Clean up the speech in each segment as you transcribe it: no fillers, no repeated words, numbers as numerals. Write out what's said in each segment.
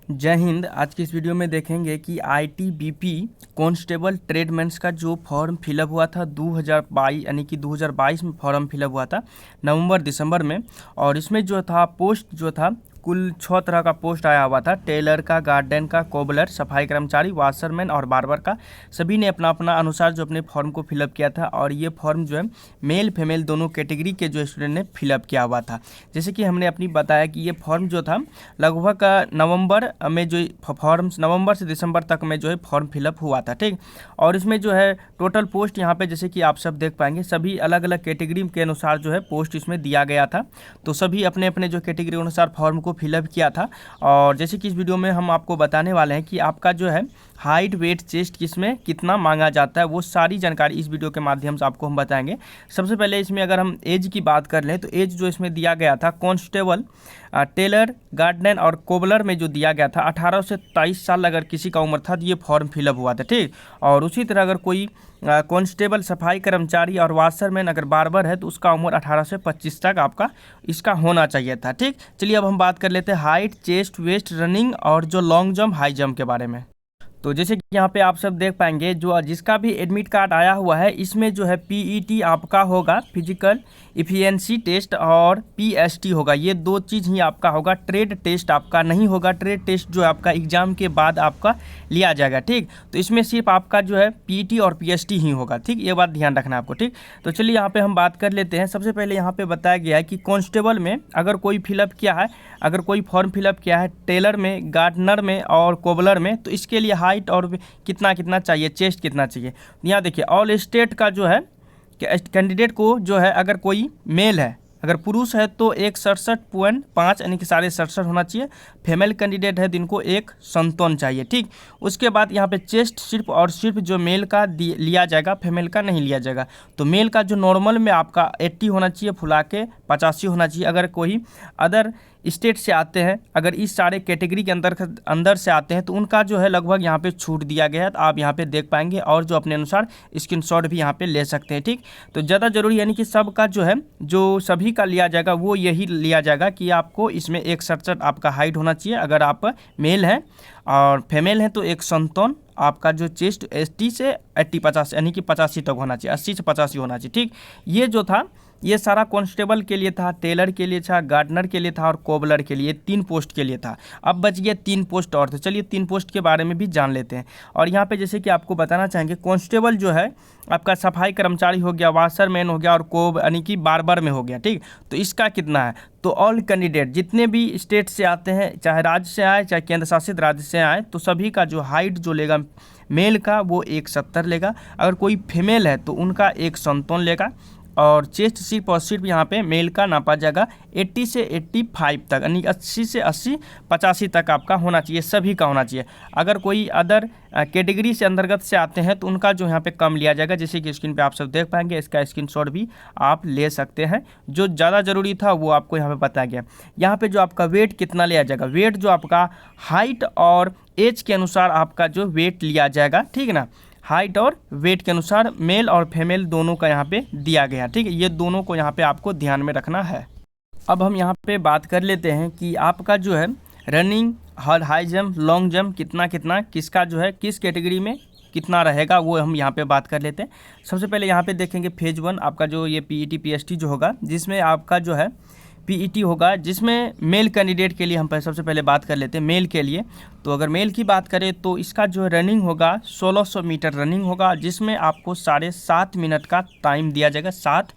जय हिंद। आज की इस वीडियो में देखेंगे कि आईटीबीपी कांस्टेबल ट्रेडमेंस का जो फॉर्म फिलअप हुआ था 2022 यानी कि 2022 में फॉर्म फिलअप हुआ था नवंबर दिसंबर में। और इसमें जो था पोस्ट जो था कुल 6 तरह का पोस्ट आया हुआ था। टेलर का, गार्डन का, कोबलर, सफाई कर्मचारी, वाशरमैन और बार्बर का। सभी ने अपना अपना अनुसार जो अपने फॉर्म को फिलअप किया था और ये फॉर्म जो है मेल फीमेल दोनों कैटेगरी के जो स्टूडेंट ने फिलअप किया हुआ था। जैसे कि हमने अपनी बताया कि ये फॉर्म जो था लगभग नवंबर में जो फॉर्म नवंबर से दिसंबर तक में जो है फॉर्म फिलअप हुआ था, ठीक। और इसमें जो है टोटल पोस्ट यहाँ पे जैसे कि आप सब देख पाएंगे सभी अलग अलग कैटेगरी के अनुसार जो है पोस्ट इसमें दिया गया था। तो सभी अपने अपने जो कैटेगरी के अनुसार फॉर्म को फिलअप किया था। और जैसे कि इस वीडियो में हम आपको बताने वाले हैं कि आपका जो है हाइट, वेट, चेस्ट किसमें कितना मांगा जाता है, वो सारी जानकारी इस वीडियो के माध्यम से आपको हम बताएंगे। सबसे पहले इसमें अगर हम एज की बात कर लें तो एज जो इसमें दिया गया था कांस्टेबल, टेलर, गार्डन और कोबलर में जो दिया गया था 18 से 23 साल अगर किसी का उम्र था तो ये फॉर्म फिलअप हुआ था, ठीक। और उसी तरह अगर कोई कांस्टेबल, सफाई कर्मचारी और वाशरमैन अगर बार्बर है तो उसका उम्र 18 से 25 तक आपका इसका होना चाहिए था, ठीक। चलिए अब हम बात कर लेते हैं हाइट, चेस्ट, वेस्ट, रनिंग और जो लॉन्ग जंप, हाई जंप के बारे में। तो जैसे कि यहाँ पे आप सब देख पाएंगे जो जिसका भी एडमिट कार्ड आया हुआ है इसमें जो है पीईटी आपका होगा, फिजिकल इफिशिएंसी टेस्ट, और पीएसटी होगा। ये दो चीज़ ही आपका होगा। ट्रेड टेस्ट आपका नहीं होगा। ट्रेड टेस्ट जो है आपका एग्जाम के बाद आपका लिया जाएगा, ठीक। तो इसमें सिर्फ आपका जो है पीईटी और पीएसटी ही होगा, ठीक। ये बात ध्यान रखना आपको, ठीक। तो चलिए यहाँ पे हम बात कर लेते हैं। सबसे पहले यहाँ पे बताया गया है कि कांस्टेबल में अगर कोई फिलअप किया है, अगर कोई फॉर्म फिलअप किया है टेलर में, गार्डनर में और कोबलर में, तो इसके लिए हाइट और कितना कितना चाहिए, चेस्ट कितना चाहिए। यहाँ देखिए ऑल स्टेट का जो है कैंडिडेट को जो है अगर कोई मेल है, अगर पुरुष है तो 167.5 यानी कि 67.5 होना चाहिए। फीमेल कैंडिडेट है तो इनको 157 चाहिए, ठीक। उसके बाद यहाँ पे चेस्ट सिर्फ और सिर्फ जो मेल का लिया जाएगा, फीमेल का नहीं लिया जाएगा। तो मेल का जो नॉर्मल में आपका 80 होना चाहिए, फुला के 85 होना चाहिए। अगर कोई अदर स्टेट से आते हैं, अगर इस सारे कैटेगरी के अंदर से आते हैं तो उनका जो है लगभग यहाँ पे छूट दिया गया है। तो आप यहाँ पे देख पाएंगे और जो अपने अनुसार स्क्रीनशॉट भी यहाँ पे ले सकते हैं, ठीक। तो ज़्यादा जरूरी यानी कि सबका जो है जो सभी का लिया जाएगा वो यही लिया जाएगा कि आपको इसमें 167 आपका हाइट होना चाहिए अगर आप मेल हैं, और फीमेल हैं तो 157 आपका जो चेस्ट 80 से 80-50 यानी कि 85 तक होना चाहिए, 80 से 85 होना चाहिए, ठीक। ये जो था ये सारा कांस्टेबल के लिए था, टेलर के लिए था, गार्डनर के लिए था और कोबलर के लिए 3 पोस्ट के लिए था। अब बच गया 3 पोस्ट और। तो चलिए 3 पोस्ट के बारे में भी जान लेते हैं। और यहाँ पे जैसे कि आपको बताना चाहेंगे कांस्टेबल जो है आपका सफाई कर्मचारी हो गया, वाशरमैन हो गया और यानी कि बार्बर में हो गया, ठीक। तो इसका कितना है, तो ऑल कैंडिडेट जितने भी स्टेट से आते हैं, चाहे राज्य से आए चाहे केंद्र शासित राज्य से आए, तो सभी का जो हाइट जो लेगा मेल का वो 170 लेगा। अगर कोई फीमेल है तो उनका 157 लेगा। और चेस्ट सिर्फ और सिर्फ यहाँ पे मेल का नापा जाएगा 80 से 85 तक, यानी 80 से 85 तक आपका होना चाहिए, सभी का होना चाहिए। अगर कोई अदर कैटेगरी से अंतर्गत से आते हैं तो उनका जो यहाँ पे कम लिया जाएगा, जैसे कि स्क्रीन पे आप सब देख पाएंगे। इसका स्क्रीनशॉट भी आप ले सकते हैं। जो ज़्यादा ज़रूरी था वो आपको यहाँ पे बताया गया। यहाँ पे जो आपका वेट कितना लिया जाएगा, वेट जो आपका हाइट और एज के अनुसार आपका जो वेट लिया जाएगा, ठीक है ना। हाइट और वेट के अनुसार मेल और फीमेल दोनों का यहाँ पे दिया गया, ठीक है। ये दोनों को यहाँ पे आपको ध्यान में रखना है। अब हम यहाँ पे बात कर लेते हैं कि आपका जो है running, high jump, long jump कितना कितना किसका जो है किस कैटेगरी में कितना रहेगा वो हम यहाँ पे बात कर लेते हैं। सबसे पहले यहाँ पे देखेंगे फेज 1 आपका जो ये पीईटी पीएसटी जो होगा, जिसमें आपका जो है पीईटी होगा, जिसमें मेल कैंडिडेट के लिए हम सबसे पहले बात कर लेते हैं मेल के लिए। तो अगर मेल की बात करें तो इसका जो रनिंग होगा 1600 मीटर रनिंग होगा, जिसमें आपको 7.5 मिनट का टाइम दिया जाएगा। 7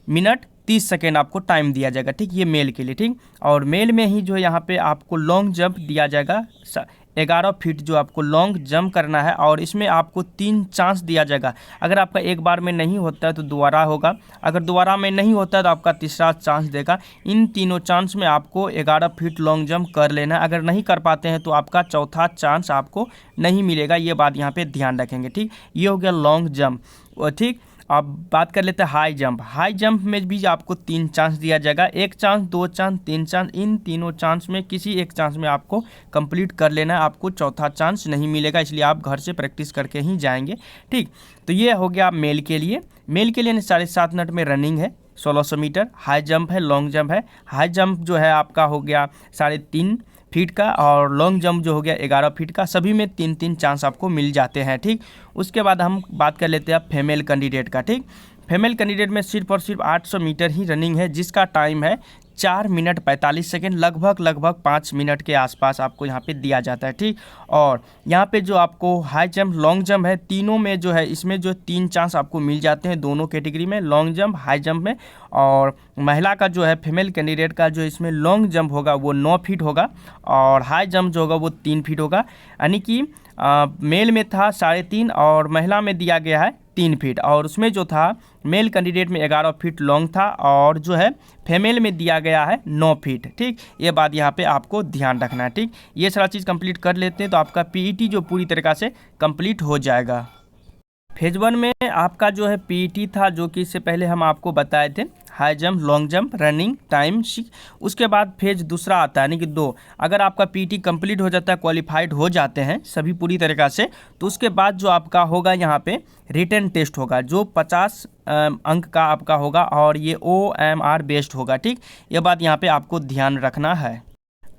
मिनट 30 सेकेंड आपको टाइम दिया जाएगा, ठीक। ये मेल के लिए, ठीक। और मेल में ही जो है यहाँ पे आपको लॉन्ग जंप दिया जाएगा 11 फीट जो आपको लॉन्ग जंप करना है। और इसमें आपको 3 चांस दिया जाएगा। अगर आपका एक बार में नहीं होता है तो दोबारा होगा, अगर दोबारा में नहीं होता है तो आपका तीसरा चांस देगा। इन तीनों चांस में आपको 11 फीट लॉन्ग जंप कर लेना है। अगर नहीं कर पाते हैं तो आपका चौथा चांस आपको नहीं मिलेगा। ये बात यहाँ पे ध्यान रखेंगे, ठीक। ये हो गया लॉन्ग जंप, ठीक। अब बात कर लेते हैं हाई जंप। हाई जंप में भी आपको 3 चांस दिया जाएगा, 1 चांस, 2 चांस, 3 चांस। इन तीनों चांस में किसी एक चांस में आपको कंप्लीट कर लेना है, आपको चौथा चांस नहीं मिलेगा, इसलिए आप घर से प्रैक्टिस करके ही जाएंगे, ठीक। तो ये हो गया मेल के लिए। मेल के लिए 7.5 मिनट में रनिंग है, 1600 मीटर। हाई जंप है, लॉन्ग जंप है। हाई जंप जो है आपका हो गया 3.5 फीट का, और लॉन्ग जंप जो हो गया 11 फीट का। सभी में 3-3 चांस आपको मिल जाते हैं, ठीक। उसके बाद हम बात कर लेते हैं फीमेल कैंडिडेट का, ठीक। फीमेल कैंडिडेट में सिर्फ और सिर्फ 800 मीटर ही रनिंग है, जिसका टाइम है 4 मिनट 45 सेकेंड, लगभग 5 मिनट के आसपास आपको यहाँ पे दिया जाता है, ठीक। और यहाँ पे जो आपको हाई जंप लॉन्ग जंप है, तीनों में जो है इसमें जो 3 चांस आपको मिल जाते हैं दोनों कैटेगरी में, लॉन्ग जंप हाई जंप में। और महिला का जो है फीमेल कैंडिडेट का जो इसमें लॉन्ग जंप होगा वो 9 फीट होगा, और हाई जंप जो होगा वो 3 फीट होगा। यानी कि मेल में था 3.5 और महिला में दिया गया है 3 फीट, और उसमें जो था मेल कैंडिडेट में 11 फीट लॉन्ग था, और जो है फीमेल में दिया गया है 9 फीट, ठीक। ये बात यहाँ पे आपको ध्यान रखना है, ठीक। ये सारा चीज़ कंप्लीट कर लेते हैं तो आपका पीईटी जो पूरी तरीक़ा से कंप्लीट हो जाएगा। फेज 1 में आपका जो है पीईटी था, जो कि इससे पहले हम आपको बताए थे, high jump long jump running time. उसके बाद फेज दूसरा आता है, यानी कि 2। अगर आपका पीईटी कंप्लीट हो जाता है, क्वालिफाइड हो जाते हैं सभी पूरी तरीक़ा से, तो उसके बाद जो आपका होगा यहाँ पे रिटन टेस्ट होगा, जो 50 अंक का आपका होगा, और ये OMR बेस्ड होगा, ठीक। ये बात यहाँ पे आपको ध्यान रखना है।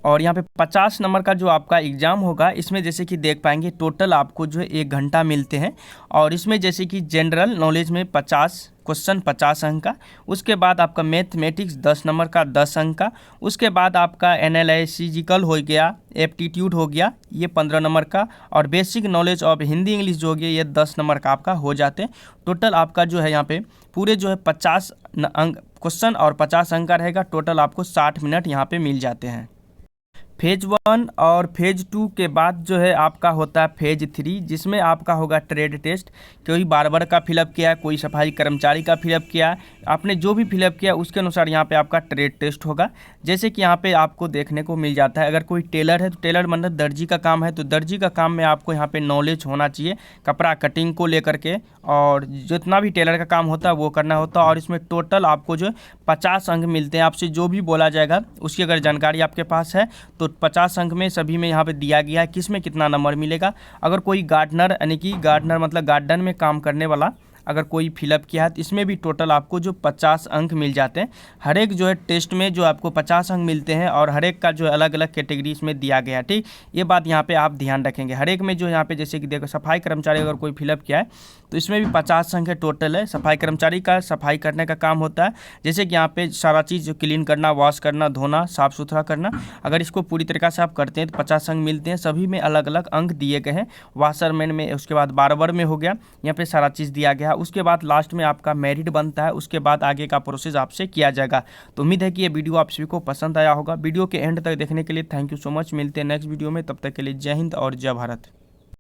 और यहाँ पे 50 नंबर का जो आपका एग्ज़ाम होगा, इसमें जैसे कि देख पाएंगे टोटल आपको जो है 1 घंटा मिलते हैं, और इसमें जैसे कि जनरल नॉलेज में 50 क्वेश्चन 50 अंक का, उसके बाद आपका मैथमेटिक्स 10 नंबर का 10 अंक का, उसके बाद आपका एनालिटिकल हो गया, एप्टीट्यूड हो गया ये 15 नंबर का, और basic knowledge of Hindi English जो हो गया ये 10 नंबर का आपका हो जाते हैं। टोटल आपका जो है यहाँ पे पूरे जो है 50 अंक क्वेश्चन और 50 अंक का रहेगा, टोटल आपको 60 मिनट यहाँ पे मिल जाते हैं। फेज 1 और फेज 2 के बाद जो है आपका होता है फेज 3, जिसमें आपका होगा ट्रेड टेस्ट। कोई बार्बर का फिलअप किया, कोई सफाई कर्मचारी का फिलअप किया, आपने जो भी फिलअप किया उसके अनुसार यहाँ पे आपका ट्रेड टेस्ट होगा। जैसे कि यहाँ पे आपको देखने को मिल जाता है, अगर कोई टेलर है तो टेलर मतलब दर्जी का काम है, तो दर्जी का काम में आपको यहाँ पे नॉलेज होना चाहिए कपड़ा कटिंग को लेकर के, और जितना भी टेलर का काम होता है वो करना होता है। और इसमें टोटल आपको जो 50 अंक मिलते हैं। आपसे जो भी बोला जाएगा उसकी अगर जानकारी आपके पास है तो 50 अंक में सभी में यहाँ पे दिया गया है किस में कितना नंबर मिलेगा। अगर कोई गार्डनर, यानी कि गार्डनर मतलब गार्डन में काम करने वाला, अगर कोई फिलअप किया है तो इसमें भी टोटल आपको जो 50 अंक मिल जाते हैं। हर एक जो है टेस्ट में जो आपको 50 अंक मिलते हैं, और हर एक का जो अलग अलग कैटेगरी इसमें दिया गया है, ठीक। ये बात यहाँ पे आप ध्यान रखेंगे। हर एक में जो यहाँ पे जैसे कि देखो सफाई कर्मचारी अगर कोई फिलअप किया है तो इसमें भी 50 अंक है टोटल है। सफाई कर्मचारी का सफाई करने का काम होता है, जैसे कि यहाँ पे सारा चीज़ जो क्लीन करना, वॉश करना, धोना, साफ़ सुथरा करना, अगर इसको पूरी तरीक़ा से आप करते हैं तो 50 अंक मिलते हैं। सभी में अलग अलग अंक दिए गए हैं। वाशरमैन में, उसके बाद बार्बर में हो गया, यहाँ पे सारा चीज़ दिया गया है। उसके बाद लास्ट में आपका मेरिट बनता है, उसके बाद आगे का प्रोसेस आपसे किया जाएगा। तो उम्मीद है कि ये वीडियो आप सभी को पसंद आया होगा। वीडियो के एंड तक देखने के लिए थैंक यू सो मच। मिलते हैं नेक्स्ट वीडियो में, तब तक के लिए जय हिंद और जय भारत।